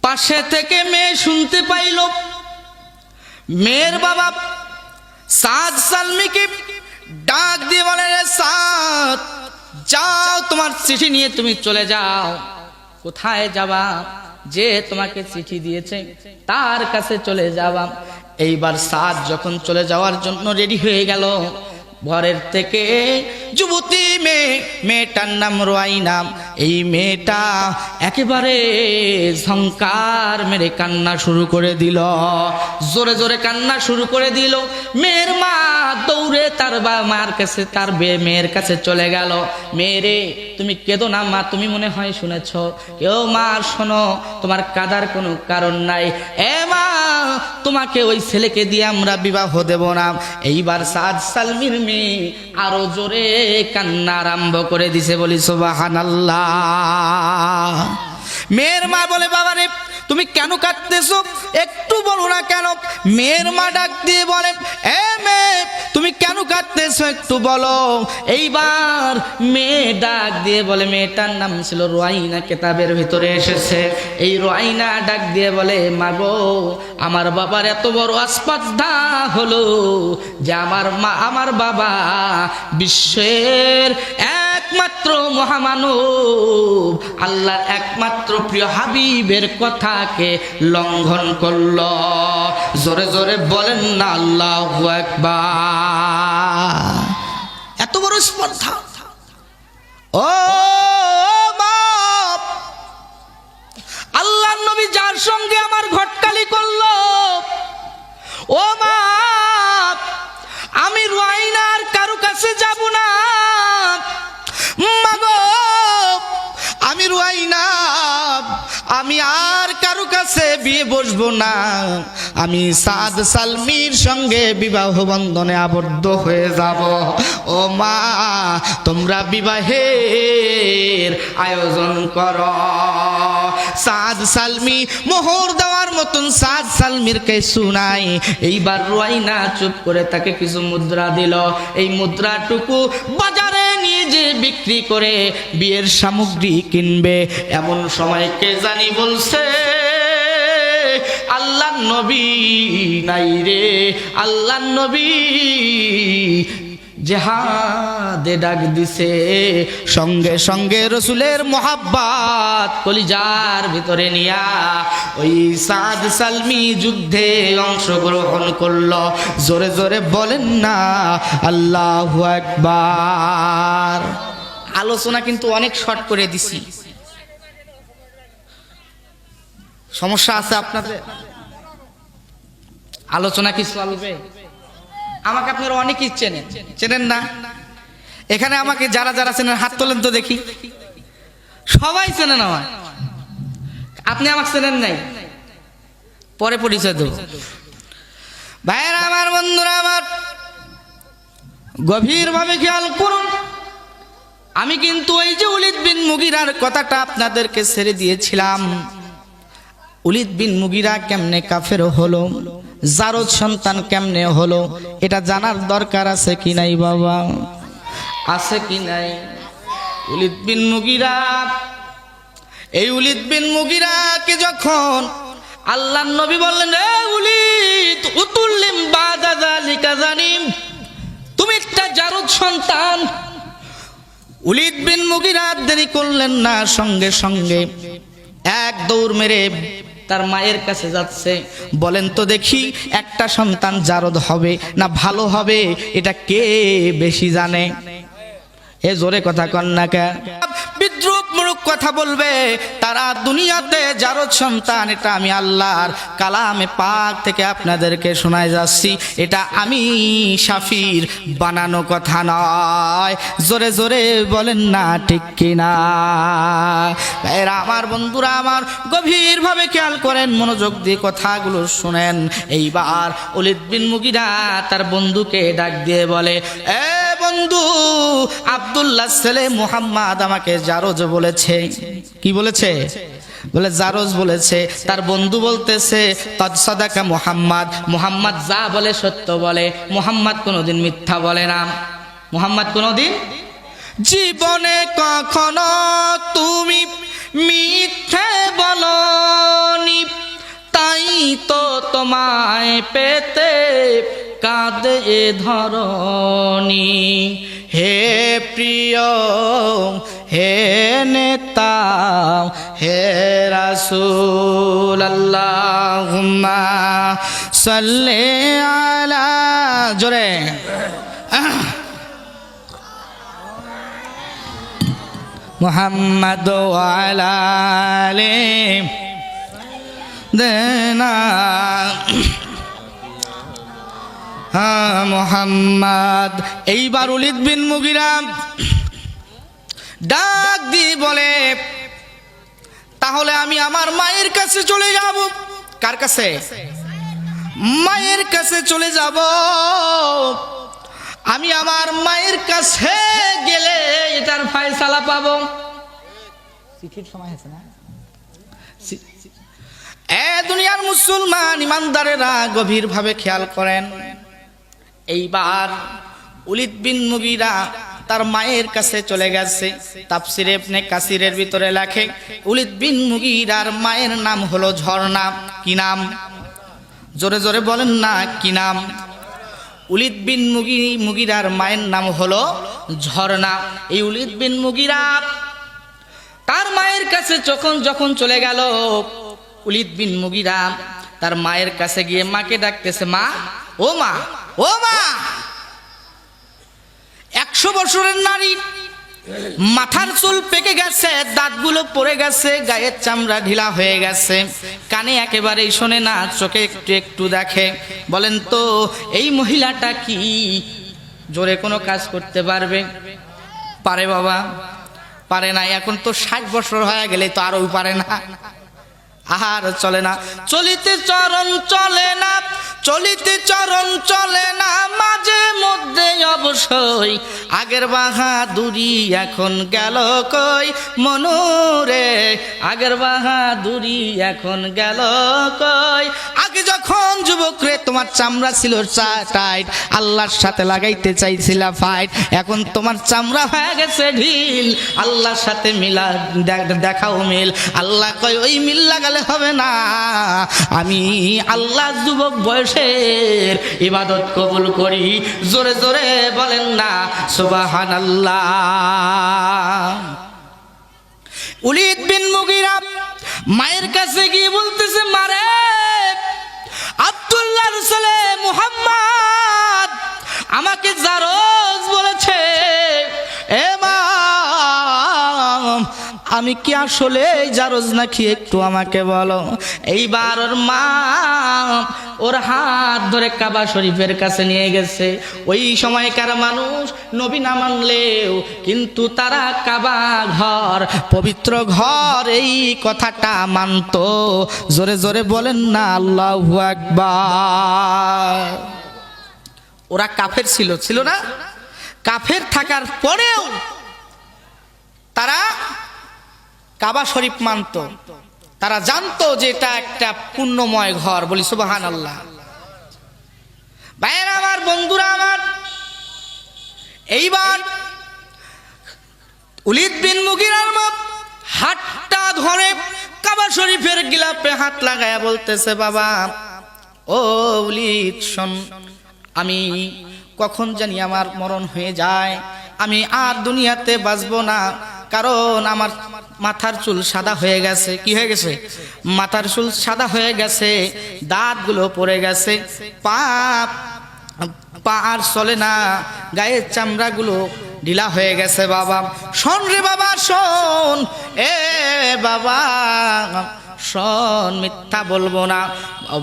পাশে থেকে মেয়ে শুনতে পাইল, মেয়ের বাবা সাদ সালমিকে ডাক দিয়ে বলে, রে সাদ, যাও, তোমার চিঠি নিয়ে তুমি চলে যাও। কোথায় যাবা? যে তোমাকে চিঠি দিয়েছে তার কাছে চলে যাবা। এইবার সাদ যখন চলে যাওয়ার জন্য রেডি হয়ে গেল, ঘরের থেকে যুবতী মেয়েটার নাম রুয়াইনা। এই মেয়েটা একেবারে ঝংকার মেরে কান্না শুরু করে দিল, জোরে জোরে কান্না শুরু করে দিল। মেয়ের মা দৌড়ে তার মার কাছে, তার মেয়ের কাছে চলে গেল। মেয়েরে, তুমি কেঁদো না মা, তুমি মনে হয় শুনেছ। কেউ মা শোনো, তোমার কাঁদার কোনো কারণ নাই। এ মা, তোমাকে ওই ছেলেকে দিয়ে আমরা বিবাহ দেব না। এইবার সাদ সালমির মেয়ে আরো জোরে কান্না আরম্ভ করে দিছে, বলি সুবহানাল্লাহ। মেয়ের মা বলে, বাবা রে, তুমি কেন কাঁদতেছো? একটু বলো না কেন? মেয়ের মা ডাক দিয়ে বলে, এ মেয়ে, তুমি কেন কাঁদতেছো একটু বলো। এইবার মেয়ে ডাক দিয়ে বলে, মেয়েটার নাম ছিল রুয়াইনা, কেতাবের ভিতরে এসেছে। এই রুয়াইনা ডাক দিয়ে বলে, মাগো, আমার বাবার এত বড় আসপাদ্দা হলো যে আমার বাবা বিশ্বের একমাত্র মহামানব, আল্লাহর একমাত্র প্রিয় হাবিবের কথাকে লঙ্ঘন করল। জোরে জোরে বলেন না আল্লাহু আকবার। এত বড় স্পর্ধা। ও বাপ, আল্লাহর নবী যার সঙ্গে আমার ঘটকালি করলো, ও মা, আমি রুয়াইনার কারো কাছে যাব না। মাগো, আমি রুয়াইনা আমি আর কারো কাছে বিয়ে বসবো না, আমি সাদ সালমির সঙ্গে বিবাহ বন্ধনে আবদ্ধ হয়ে যাব। ও মা, তোমরা বিবাহের আয়োজন করো। সাদ সালমি মোহর দেওয়ার মতন সাদ সালমির কিছু নাই। এইবার রুয়াইনা চুপ করে তাকে কিছু মুদ্রা দিল। এই মুদ্রাটুকু বাজারে নিয়ে যে বিক্রি করে বিয়ের সামগ্রী কিনবে। এমন সময় কে জানি বলছে, আল্লাহর নবী নাই রে, আল্লাহর নবী জেহাদে ডাক দিছে। সঙ্গে সঙ্গে রসুলের মোহাব্বত কলিজার ভিতরে নিয়া ওই সাদ সালমি যুদ্ধে অংশগ্রহণ করলো। জোরে জোরে বলেন না আল্লাহু আকবার। আলোচনা কিন্তু অনেক শর্ট করে দিছি। সমস্যা আছে আপনাদের? আলোচনা কি চলবে? আমাকে আপনারা অনেকেই চেনেন, চেনেন না? এখানে আমাকে যারা যারা চেনেন হাত তোলেন তো দেখি। সবাই চেনেন আমার। আপনি আমাকে চেনেন নাই? পরে পরিচয় দেব। ভাইয়েরা আমার, বন্ধুরা আমার, গভীরভাবে খেয়াল করুন। আমি কিন্তু ওই যে ওলীদ বিন মুগীরার কথাটা আপনাদেরকে ছেড়ে দিয়েছিলাম। ওলীদ বিন মুগীরা কেমনে কাফের হলো, জারদ সন্তান কেমনে হলো, এটা জানার দরকার আছে কি নাই বাবা? আছে কি নাই? ওলীদ বিন মুগীরা, এই ওলীদ বিন মুগীরাকে যখন আল্লাহর নবী বললেন, এ ওলীদ উতুল্লিম বাদা যালিকা জানিম, তুমি একটা জারদ সন্তান। ওলীদ বিন মুগীরা দেরি করলেন না, সঙ্গে সঙ্গে এক দৌড় মেরে তার মায়ের কাছে যাচ্ছে। বলেন তো দেখি, একটা সন্তান জারদ হবে না ভালো হবে, এটা কে বেশি জানে? এ জোরে কথা কন না কে? বিদ্রুপ মূলক কথা বলবে তারা দুনিয়াতে জারদ সন্তান, এটা আমি আল্লাহর কালামে পাক থেকে আপনাদেরকে শোনায় যাচ্ছি। এটা আমি শাফির বানানো কথা নয়। জোরে জোরে বলেন না ঠিক কিনা? এরা আমার, বন্ধুরা আমার, গভীরভাবে খেয়াল করেন, মনোযোগ দিয়ে কথাগুলো শুনেন। এইবার ওলীদ বিন মুগীরা তার বন্ধুকে ডাক দিয়ে বলে, এ বন্ধু, আব্দুল্লাহ ছেলে মুহাম্মদ আমাকে জারজ বলেছে। কি বলেছে? বলে জারজ বলেছে। তার বন্ধু বলতেছে, কদ সাদাকা মুহাম্মদ, মুহাম্মদ যা বলে সত্য বলে, মুহাম্মদ কোনোদিন মিথ্যা বলে না। মুহাম্মদ কোনোদিন জীবনে কখনো তুমি মিথ্যে বলনি, তাই তো তোমায় পেতে কাঁদে এ ধরণী। হে প্রিয়, হে নেতা, হে রাসূল, আল্লাহুম্মা সাল্লি আলা, জোরে মুহাম্মদ ওয়া আলা আলি দেনা মুহাম্মদ। এইবার ওলীদ বিন মুগীরা ডাক দিয়ে বলে, তাহলে আমি আমার মায়ের কাছে চলে যাব। কার কাছে? মায়ের কাছে চলে যাব। আমি আমার মায়ের কাছে গেলে এটার ফয়সালা পাবো। চিঠির সময় আছে না? এ দুনিয়ার মুসলমান ইমানদারেরা গভীরভাবে খেয়াল করেন। এইবার ওলীদ বিন মুগীরা তার মায়ের কাছে চলে গেছে। তাফসীরে ইবনে কাসিরের ভিতরে লেখে, ওলীদ বিন মুগীরার মায়ের নাম হলো ঝর্ণা। কি নাম? জোরে জোরে বলেন না কি নাম? ওলীদ বিন মুগীরার মায়ের নাম হলো ঝর্ণা। এই ওলীদ বিন মুগীরা তার মায়ের কাছে যখন চলে গেল, ওলীদ বিন মুগীরা তার মায়ের কাছে গিয়ে মাকে ডাকতেছে, মা, ও মা, ও মা। 100 বছরের নারী, মাথার চুল পেকে গেছে, দাঁতগুলো পড়ে গেছে, গায়ের চামড়া ঢিলা হয়ে গেছে, কানে একেবারেই শোনে না, চোখে একটু একটু দেখে। বলেন তো এই মহিলাটা কি জোরে কোনো কাজ করতে পারবে? পারে বাবা? পারে না। এখন তো 60 বছর হয়ে গেলে তো আরও পারে না। আর চলে না, চলিতে চরণ চলে না, চলিতে চরণ চলে না, মাঝে মধ্যে অবশ্যই আগের বাহাদুরি এখন গেল কই মনুরে, আগের বাহাদুরি এখন গেল কই। আগে যখন যুবক রে তোমার চামড়া ছিল টাইট, আল্লাহর সাথে লাগাইতে চাইছিলা ফাইট, এখন তোমার চামড়া হয়ে গেছে ঢিল, আল্লাহর সাথে মিলা দেখাও মিল। আল্লাহ কয় ওই মিল লাগালে হবে না, আমি আল্লাহ যুবক বয়সের ইবাদত কবুল করি। জোরে জোরে বলেন না সুবহানাল্লাহ। ওলীদ বিন মুগীরা মায়ের কাছে গিয়ে বলতেছে, মারে আব্দুল্লাহর ছেলে মুহাম্মদ আমাকে জারজ বলেছে, এ মা আমি কি আসলে জারজ নাকি একটু আমাকে বলো। এইবার ওর মা ওর হাত ধরে কাবা শরীফের কাছে নিয়ে গেছে। ওই সময়কার মানুষ নবী না মানলেও কিন্তু তারা কাবা ঘর, পবিত্র ঘর, এই কথাটা মানতো। জোরে জোরে বলেন না আল্লাহু আকবার। ওরা কাফের ছিল না? কাফের থাকার পরেও তারা কাবা শরীফ মানত, তারা জানতো যে এটা একটা পুণ্যময় ঘর। বলি সুবহানাল্লাহ। ভাইয়েরা আমার, বন্ধুরা আমার, এইবার ওলীদ বিন মুগীরার হাতটা ধরে কাবা শরীফের গিলাপে হাত লাগায়া বলতেছে, বাবা ও ওলীদ শোন, আমি কখন জানি আমার মরণ হয়ে যায়, আমি আর দুনিয়াতে বাঁচবো না, কারণ আমার মাথার চুল সাদা হয়ে গেছে। কি হয়ে গেছে? মাথার চুল সাদা হয়ে গেছে, দাঁতগুলো পড়ে গেছে, পা আর চলে না, গায়ের চামড়াগুলো ঢিলা হয়ে গেছে। বাবা শোন রে বাবা শোন, এ বাবা শোন, মিথ্যা বলবো না,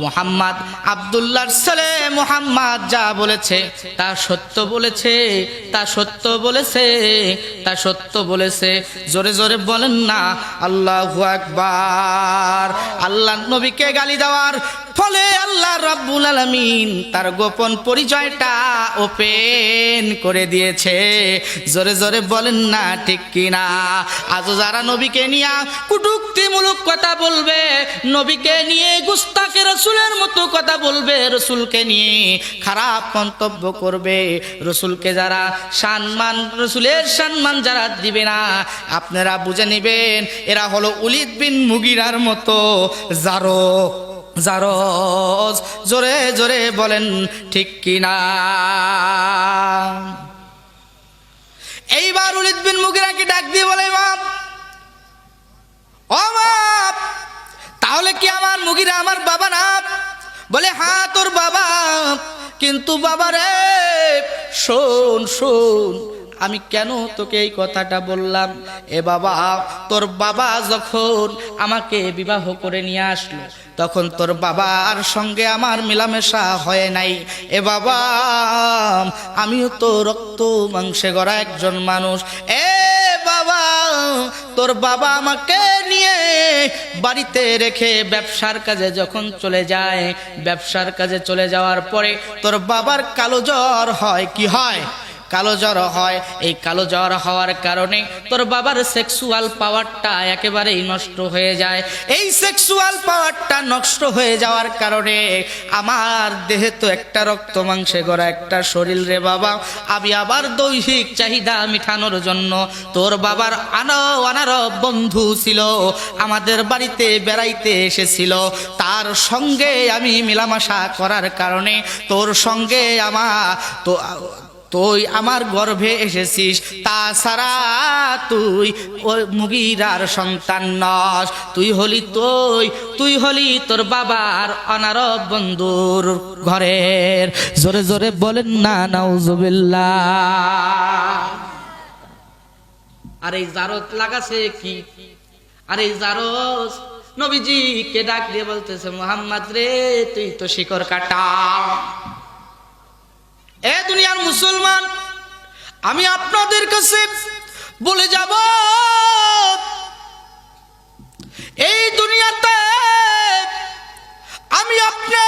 মুহাম্মদ আব্দুল্লাহর ছেলে মুহাম্মদ যা বলেছে তা সত্য বলেছে, তা সত্য বলেছে, তা সত্য বলেছে। জোরে জোরে বলেন না আল্লাহু আকবার। আল্লাহ নবীকে গালি দেওয়ার ফলে আল্লাহ রাব্বুল আলামিন তার গোপন পরিচয়টা ওপেন করে দিয়েছে। জোরে জোরে বলেন না ঠিক কিনা। আজও যারা নবীকে নিয়ে কটূক্তিমূলক কথা বলবে, নবীকে নিয়ে গুস্তাখে রাসূলের মতো কথা বলবে, রাসূলকে নিয়ে খারাপ মন্তব্য করবে, রাসূলকে যারা সম্মান, রাসূলের সম্মান যারা দিবে না, আপনারা বুঝে নেবেন এরা হলো ওলীদ বিন মুগীরার মতো জারজ। জোরে জোরে বলেন ঠিক কিনা। এইবার ওলীদ বিন মুগীরাকে ডাক দিয়ে বলে, বাপ ও বাপ, তাহলে কি আমার মুগীরা আমার বাবা না? বলে হ্যাঁ তোর বাবা, কিন্তু বাবা রে শোন শোন, আমি কেন তোকে এই কথাটা বললাম? এ বাবা, তোর বাবা যখন আমাকে বিবাহ করে নিয়ে আসলো তখন তোর বাবার সঙ্গে আমার মেলামেশা হয় নাই। এ বাবা, আমিও তো রক্ত মাংসে গড়া একজন মানুষ। এ বাবা, তোর বাবা আমাকে নিয়ে বাড়িতে রেখে ব্যবসার কাজে যখন চলে যায়, ব্যবসার কাজে চলে যাওয়ার পরে তোর বাবার কালো জ্বর হয়। কি হয়? কালো জ্বর হয়। এই কালো জ্বর হওয়ার কারণে তোর বাবার সেক্সুয়াল পাওয়ারটা একেবারেই নষ্ট হয়ে যায়। এই সেক্সুয়াল পাওয়ারটা নষ্ট হয়ে যাওয়ার কারণে আমার দেহে তো একটা রক্ত মাংসে গড়া একটা শরীর রে বাবা, আমি আবার দৈহিক চাহিদা মিটানোর জন্য তোর বাবার আনারব বন্ধু ছিল, আমাদের বাড়িতে বেড়াইতে এসেছিল, তার সঙ্গে আমি মেলামেশা করার কারণে তোর সঙ্গে তুই আমার গর্ভে এসেছিস। তাছাড়া তুই ওই মুগীরার সন্তান নস, তুই হলি তোর বাবার অনারব বন্ধুর ঘরের। জোরে জোরে বলেন না নাউজুবিল্লাহ। আর এই জারত লাগাছে কি? আর এই জারত নবীজিকে ডাক দিয়ে বলতেছে, মুহাম্মদ রে তুই তো শিকড় কাটা। এ দুনিয়ার মুসলমান, আমি আপনাদের কাছে বলে যাব, এই দুনিয়াতে আমি আপনি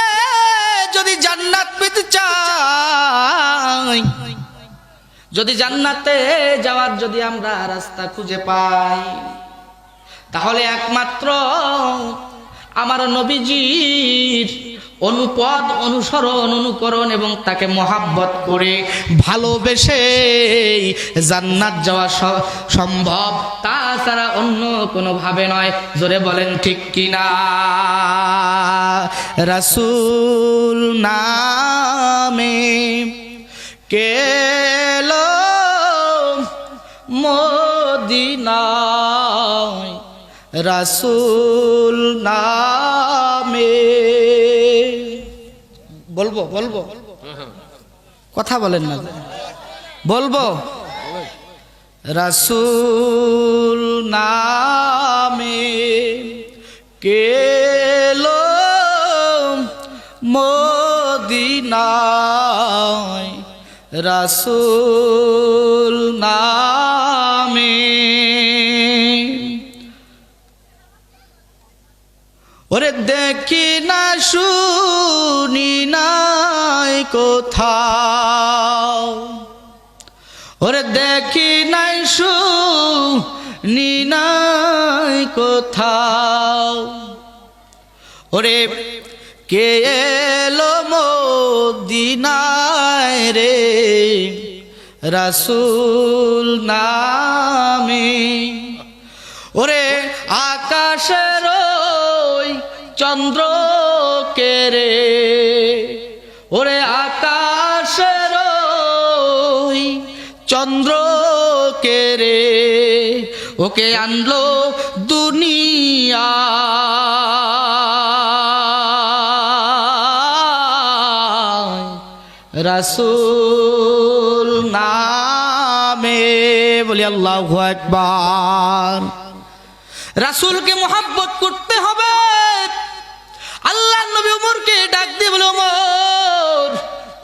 যদি জান্নাত পেতে চাই, যদি জান্নাতে যাওয়ার যদি আমরা রাস্তা খুঁজে পাই, তাহলে একমাত্র আমার নবীজির অনুপদ অনুসরণ অনুকরণ এবং তাকে মহাব্বত করে ভালোবেসে জান্নাত যাওয়া সম্ভব, তাছাড়া অন্য কোনো ভাবে নয়। জোরে বলেন ঠিক কিনা? রাসূল নামে কেলো মদিনায়, রাসূল নামে। বলবো বলবো কথা বলেন না, বলবো রাসূল নামে কেলো মদিনায়, রাসূল নামে। ওরে দেখি না শুনি নাই কোথাও, ওরে দেখি নাই শুনি নাই কোথাও, ওরে কে এলো মদিনায় রে রাসূল নামে। ওরে আকাশের চন্দ্র কে রে, ওরে আকাশের চন্দ্র কে রে, ওকে আনলো দুনিয়া রাসূল নামে। বলি আল্লাহু আকবার। রাসূলকে মহব্বত করতে হবে। আল্লাহ নবী ওমরকে ডাক দিয়ে বলে, ওমর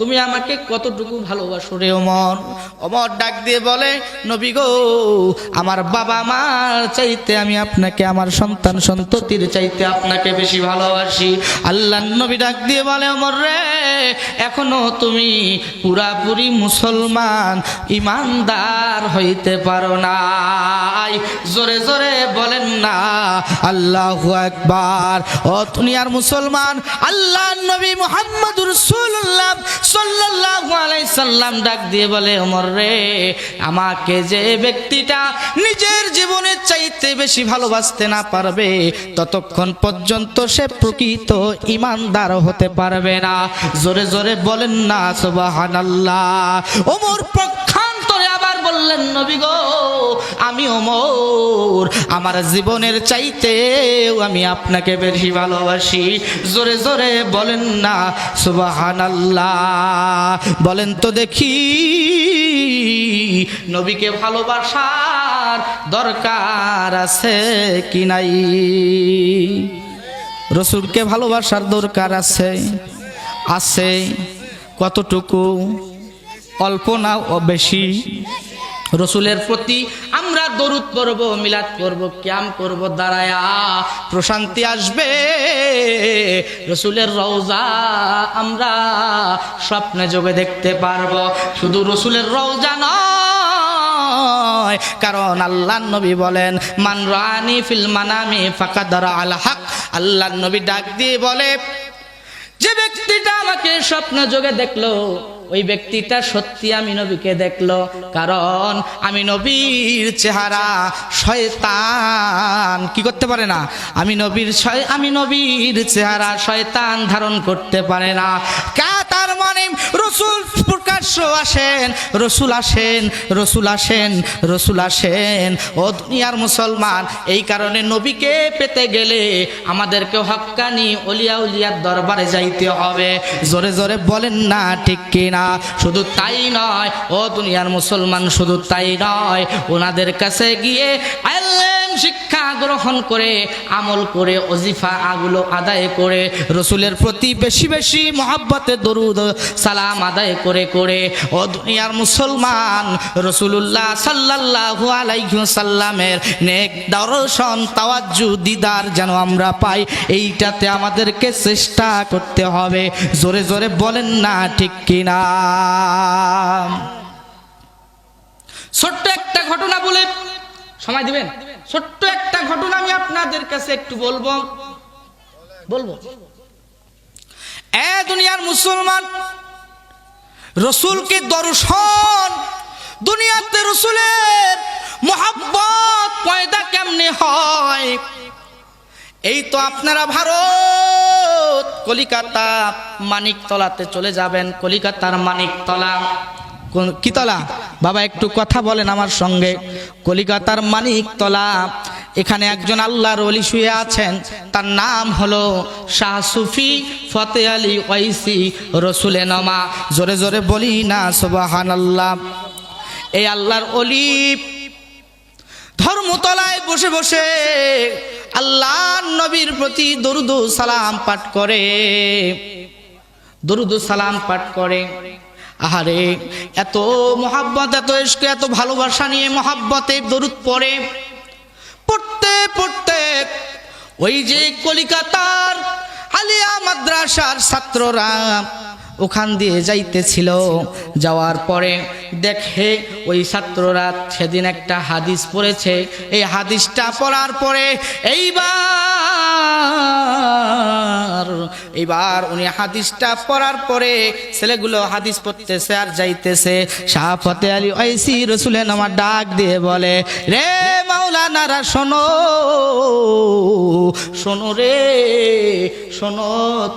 তুমি আমাকে কতটুকু ভালোবাসো রে ওমর? ওমর ডাক দিয়ে বলে, নবী গো, আমার বাবা মার চাইতে আমি আপনাকে, আমার সন্তান সন্ততির চাইতে আপনাকে বেশি ভালোবাসি। আল্লাহ নবী ডাক দিয়ে বলে, ওমর রে, এখনো তুমি পুরাপুরি মুসলমান ইমানদার হইতে পারো নাই। জোরে জোরে বলেন না আল্লাহু আকবার। ও দুনিয়ার মুসলমান, আল্লাহ নবী মুহাম্মদুর রাসূলুল্লাহ সাল্লাল্লাহু আলাইহি সাল্লাম ডাক দিয়ে বলে, ওমর রে, আমাকে যে ব্যক্তিটা নিজের জীবনের চাইতে বেশি ভালোবাসতে না পারবে, ততক্ষণ পর্যন্ত সে প্রকৃত ঈমানদার হতে পারবে না। জোরে জোরে বলেন না সুবহানাল্লাহ। ওমর পক্ষান্তরে আবার বললেন, নবী গো, আমি ওমর আমার জীবনের চাইতেও আমি আপনাকে বেশি ভালোবাসি। জোরে জোরে বলেন না সুবহানাল্লাহ। বলেন তো দেখি, নবীকে ভালোবাসার দরকার আছে কি নাই? রাসূলকে ভালোবাসার দরকার আছে? আছে। কতটুকু? অল্প না বেশি? রসুলের প্রতি আমরা দরুদ পড়ব, মিলাদ করব, কিয়াম করব, দাঁড়ায়া প্রশান্তি আসবে। রসুলের রওজা আমরা স্বপ্নে যোগে দেখতে পারবো। শুধু রসুলের রওজা নয়, কারণ আল্লাহ নবী বলেন, মান রানি ফিল মানামি ফাকাদ রাআল হক। আল্লাহ নবী ডাক দিয়ে বলে, যে ব্যক্তিটা আমাকে স্বপ্ন যোগে দেখলো, ওই ব্যক্তিটা সত্যি আমি নবীকে দেখলো। কারণ আমি নবীর চেহারা শয়তান কি করতে পারে না? আমি নবীর চেহারা শয়তান ধারণ করতে পারে না। তার মানে রসুল প্রকাশ্য আসেন, রসুল আসেন, রসুল আসেন, রসুল আসেন। ও দুনিয়ার মুসলমান, এই কারণে নবীকে পেতে গেলে আমাদেরকে হক্কানি ওলিয়া উলিয়ার দরবারে যাইতে হবে। জোরে জোরে বলেন না ঠিক কিনা? শুধু তাই নয় ও দুনিয়ার মুসলমান, শুধু তাই নয়, ওনাদের কাছে গিয়ে আল্লাহ শিক্ষা গ্রহণ করে আমল করে ওজিফা আগুলো আদায় করে রসুলের প্রতি বেশি বেশি মহব্বতে দরুদ সালাম আদায় করে করে ও দুনিয়ার মুসলমান রসুলুল্লাহ সাল্লাল্লাহু আলাইহি ওয়াসাল্লামের নেক দর্শন তাওয়াজ্জু দিদার যেন আমরা পাই, এইটাতে আমাদেরকে চেষ্টা করতে হবে। জোরে জোরে বলেন না ঠিক কিনা? ছোট্ট একটা ঘটনা বলে সময় দিবেন? ছোট্ট একটা ঘটনা আমি আপনাদের কাছে একটু বলবো। দুনিয়ার মুসলমান, রসুলকে দর্শন, দুনিয়াতে রসুলের মোহাব্বত পয়দা কেমনে হয়? এই তো আপনারা ভারত কলিকাতা মানিকতলাতে চলে যাবেন। কলিকাতার মানিকতলা, কি তলা বাবা? একটু কথা বলেন আমার সঙ্গে। কলিকাতার মানিকতলা, এখানে একজন আল্লাহর ওলি শুয়ে আছেন, তার নাম হলো শাহ সুফি ফতে আলী ওয়াইসি রসুলে নমা। জোরে জোরে বলি না সুবহানাল্লাহ। এই আল্লাহর ওলি ধর্মতলায় বসে বসে আল্লাহর নবীর প্রতি দরুদ সালাম পাঠ করে, দরুদ সালাম পাঠ করে। আহারে, এত মোহাব্বত, এত ইশক, এত ভালোবাসা নিয়ে মোহাব্বতে দরুদ পড়ে। পড়তে পড়তে ওই যে কলিকাতার আলিয়া মাদ্রাসার ছাত্ররা ওখান দিয়ে যাইতেছিল, যাওয়ার পরে দেখে ওই ছাত্ররা সেদিন একটা হাদিস পড়েছে। এই হাদিসটা পড়ার পরে এইবার উনি হাদিসটা পড়ার পরে ছেলেগুলো হাদিস পড়তেছে আর যাইতেছে। শাহ ফতে আলী ওয়াইসি রসুলে নামা ডাক দিয়ে বলে, রে মাওলানারা শোনো, শোনো রে শোনো,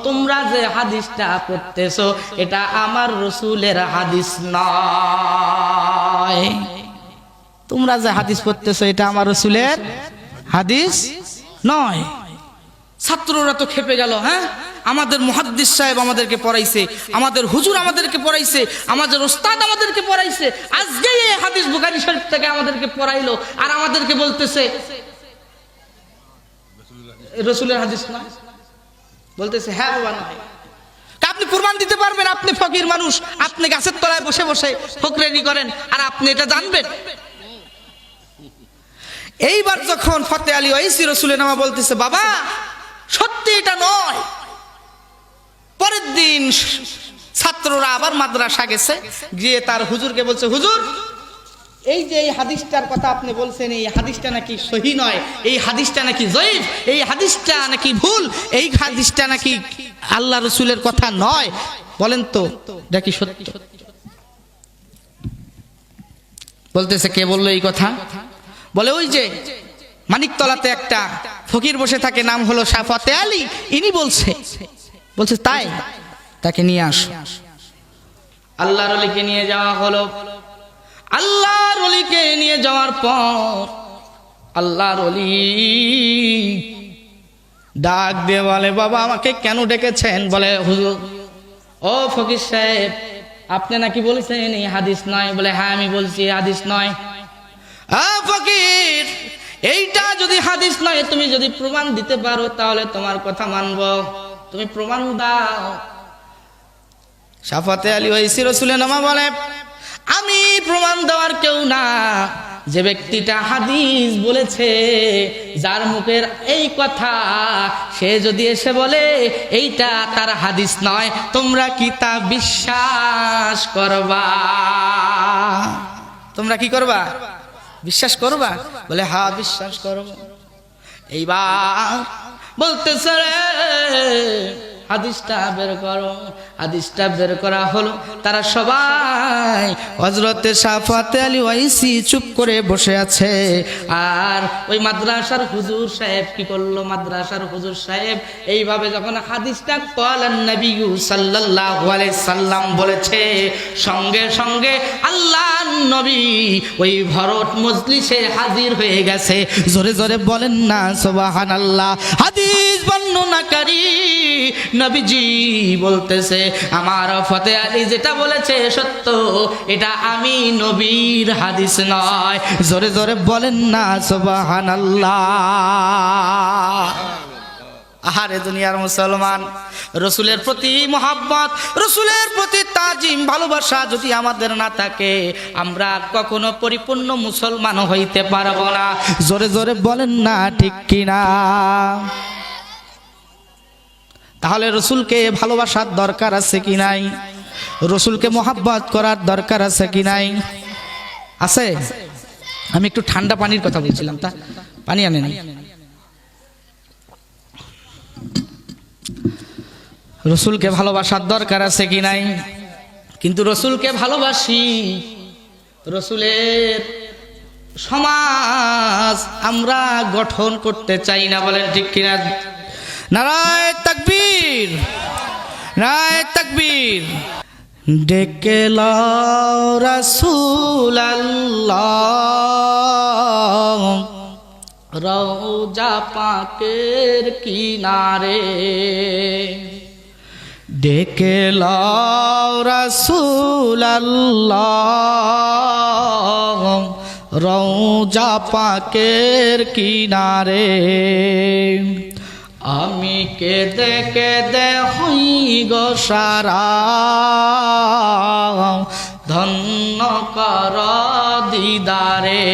তোমরা যে হাদিসটা পড়তেছো এটা আমার রসুলের হাদিস নয়। তোমরা যে হাদিস পড়তেছো এটা আমার রসুলের হাদিস নয়। ছাত্ররা তো খেপে গেল। হ্যাঁ, আমাদের মুহাদ্দিস সাহেব আমাদেরকে পড়াইছে, আমাদের হুজুর আমাদেরকে পড়াইছে, আমাদের ওস্তাদ আমাদেরকে পড়াইছে, আজকে এই হাদিস বুখারী শরীফ থেকে আমাদেরকে পড়াইলো, আর আমাদেরকে বলতেছে রসুলের হাদিস নয়। বলতেছে হ্যাঁ বাবা নয়। আপনি প্রমাণ দিতে পারবেন? আপনি ফকির মানুষ, আপনি গাছের তলায় বসে বসে ফকরেনি করেন, আর আপনি এটা জানবেন? এইবার যখন ফতে আলী ওয়াইসি রসুলের নামা বলতেছে, বাবা সত্যি এটা নয়। পরের দিন ছাত্ররা আবার মাদ্রাসা গেছে, গিয়ে তার হুজুরকে বলছে, হুজুর এই যে এই হাদিসটার কথা আপনি বলছেন, এই হাদিসটা নাকি সহি নয়, এই হাদিসটা নাকি জয়ীফ, এই হাদিসটা নাকি ভুল, এই হাদিসটা নাকি আল্লাহ রসুলের কথা নয়, বলেন তো এটা কি সত্য? বলতেছে, কে বললো এই কথা? বলে, ওই যে মানিকতলাতে একটা ফকির বসে থাকে, নাম হলো শাহ ফতে আলী, ইনি বলছে। বলছে তাই? তাকে নিয়ে আস। আল্লাহর ওলিকে নিয়ে যাওয়া হলো। আল্লাহর ওলিকে নিয়ে যাওয়ার পর আল্লাহর ওলি ডাক দিয়ে বলে, বাবা আমাকে কেন ডেকেছেন? বলে, হুজুর ও ফকির সাহেব, আপনি নাকি বলেছেন এই হাদিস নয়। বলে, হ্যাঁ আমি বলছি হাদিস নয়। ফকির, এইটা যদি হাদিস নয়, তুমি যদি প্রমাণ দিতে পারো তাহলে তোমার কথা মানব, তুমি প্রমাণ দাও। শাহ ফতে আলী ওয়াইসি রসুলের নামা বলে, আমি প্রমাণ দেওয়ার কেউ না। যে ব্যক্তিটা হাদিস বলেছে, যার মুখের এই কথা, সে যদি এসে বলে এইটা তার হাদিস নয়, তোমরা কি তা বিশ্বাস করবা? তোমরা কি করবা? বিশ্বাস করবা? বলে, হ্যাঁ বিশ্বাস করব। এইবার বলতেছে, হাদিসটা বের করো। হাদিসটা বের করা হলো। তারা সবাই, হযরতে শাহ ফতে আলী ওয়াইসি চুপ করে বসে আছে। আর ওই মাদ্রাসার হুজুর সাহেব কি করলো? মাদ্রাসার হুজুর সাহেব এইভাবে যখন হাদিসটা ক্বালান নবী সাল্লাল্লাহু আলাইহি সাল্লাম বলেছে, সঙ্গে সঙ্গে আল্লাহর নবী ওই ভরত মজলিসে হাজির হয়ে গেছে। জোরে জোরে বলেন না সুবহানাল্লাহ। হাদিস বর্ণনাকারী নবীজি বলতেছে আমার ফতে আলী যেটা বলেছে সত্য, এটা আমি নবীর হাদিস নয়। জোরে জোরে বলেন না সুবহানাল্লাহ। আহারে দুনিয়ার মুসলমান, রসুলের প্রতি মহাব্বত, রসুলের প্রতি তাজিম ভালোবাসা যদি আমাদের না থাকে, আমরা কখনো পরিপূর্ণ মুসলমান হইতে পারবো না। জোরে জোরে বলেন না ঠিক কিনা? তাহলে রসুলকে ভালোবাসার দরকার আছে কি নাই? রসুলকে মহাব্বত করার দরকার আছে কি নাই? আছে? আমি একটু ঠান্ডা পানির কথা বলছিলাম, তা পানি আনে নাই। রসুলকে ভালোবাসার দরকার আছে কি নাই? কিন্তু রসুলকে ভালোবাসি, রসুলের সমাজ আমরা গঠন করতে চাই না, বলেন ঠিক কিনা? নারায়ে তাকবীর, নারায়ে তাকবীর। ডেকে লাও রাসূলুল্লাহ রওজা পাকের কিনারে, ডেকে লাও রাসূলুল্লাহ রওজা পাকের কিনারে। আমি কেঁদে কেঁদে হই গো সারা, ধন্য কর দিদারে।